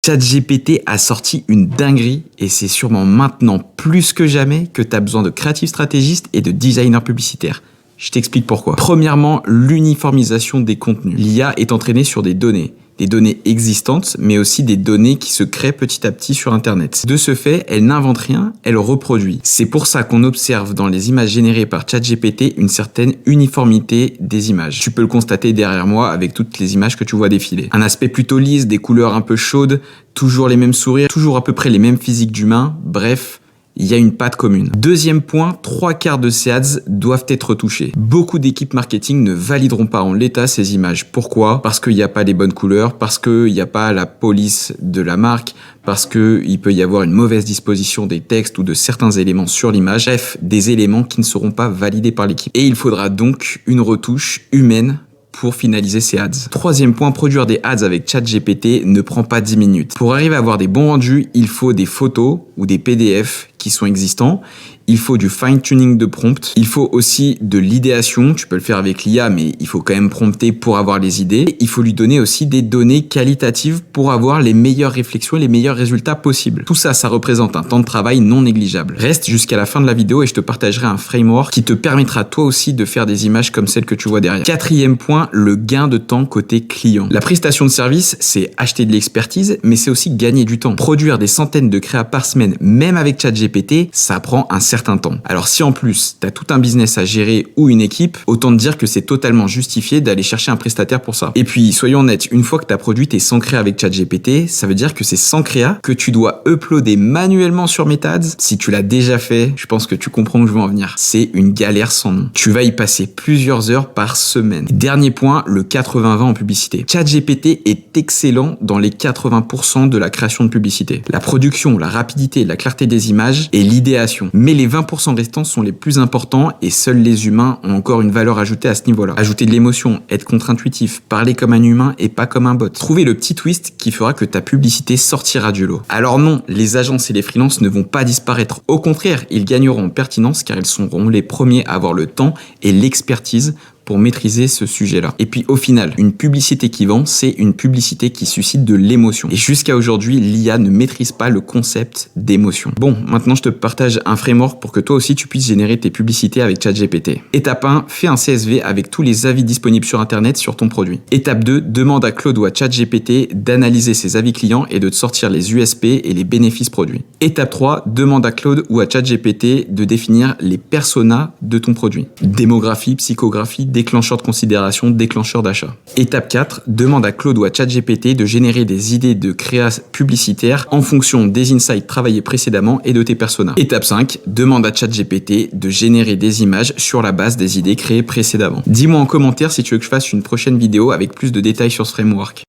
ChatGPT a sorti une dinguerie et c'est sûrement maintenant plus que jamais que tu as besoin de créatifs stratégistes et de designers publicitaires. Je t'explique pourquoi. Premièrement, l'uniformisation des contenus. L'IA est entraînée sur des données existantes, mais aussi des données qui se créent petit à petit sur Internet. De ce fait, elle n'invente rien, elle reproduit. C'est pour ça qu'on observe dans les images générées par ChatGPT une certaine uniformité des images. Tu peux le constater derrière moi avec toutes les images que tu vois défiler. Un aspect plutôt lisse, des couleurs un peu chaudes, toujours les mêmes sourires, toujours à peu près les mêmes physiques d'humains, bref, il y a une patte commune. Deuxième point, 3/4 de ces ads doivent être retouchés. Beaucoup d'équipes marketing ne valideront pas en l'état ces images. Pourquoi? Parce qu'il n'y a pas les bonnes couleurs, parce qu'il n'y a pas la police de la marque, parce qu'il peut y avoir une mauvaise disposition des textes ou de certains éléments sur l'image. Bref, des éléments qui ne seront pas validés par l'équipe. Et il faudra donc une retouche humaine pour finaliser ces ads. Troisième point, produire des ads avec ChatGPT ne prend pas 10 minutes. Pour arriver à avoir des bons rendus, il faut des photos ou des PDF qui sont existants. Il faut du fine-tuning de prompt. Il faut aussi de l'idéation. Tu peux le faire avec l'IA, mais il faut quand même prompter pour avoir les idées. Et il faut lui donner aussi des données qualitatives pour avoir les meilleures réflexions et les meilleurs résultats possibles. Tout ça, ça représente un temps de travail non négligeable. Reste jusqu'à la fin de la vidéo et je te partagerai un framework qui te permettra toi aussi de faire des images comme celles que tu vois derrière. Quatrième point, le gain de temps côté client. La prestation de service, c'est acheter de l'expertise, mais c'est aussi gagner du temps. Produire des centaines de créas par semaine, même avec ChatGPT, ça prend un certain temps. Alors si en plus tu as tout un business à gérer ou une équipe, autant te dire que c'est totalement justifié d'aller chercher un prestataire pour ça. Et puis soyons honnêtes, une fois que tu as produit tes 100 créas avec ChatGPT, ça veut dire que c'est 100 créas que tu dois uploader manuellement sur MetaAds. Si tu l'as déjà fait, je pense que tu comprends où je veux en venir. C'est une galère sans nom. Tu vas y passer plusieurs heures par semaine. Dernier point, le 80-20 en publicité. ChatGPT est excellent dans les 80% de la création de publicité. La production, la rapidité, la clarté des images et l'idéation. Mais les 20% restants sont les plus importants et seuls les humains ont encore une valeur ajoutée à ce niveau-là. Ajouter de l'émotion, être contre-intuitif, parler comme un humain et pas comme un bot. Trouver le petit twist qui fera que ta publicité sortira du lot. Alors non, les agences et les freelances ne vont pas disparaître. Au contraire, ils gagneront en pertinence car ils seront les premiers à avoir le temps et l'expertise pour maîtriser ce sujet-là. Et puis au final, une publicité qui vend, c'est une publicité qui suscite de l'émotion. Et jusqu'à aujourd'hui, l'IA ne maîtrise pas le concept d'émotion. Bon, maintenant je te partage un framework pour que toi aussi tu puisses générer tes publicités avec ChatGPT. Étape 1, fais un CSV avec tous les avis disponibles sur Internet sur ton produit. Étape 2, demande à Claude ou à ChatGPT d'analyser ses avis clients et de te sortir les USP et les bénéfices produits. Étape 3, demande à Claude ou à ChatGPT de définir les personas de ton produit. Démographie, psychographie, déclencheur de considération, déclencheur d'achat. Étape 4, demande à Claude ou à ChatGPT de générer des idées de création publicitaire en fonction des insights travaillés précédemment et de tes personas. Étape 5, demande à ChatGPT de générer des images sur la base des idées créées précédemment. Dis-moi en commentaire si tu veux que je fasse une prochaine vidéo avec plus de détails sur ce framework.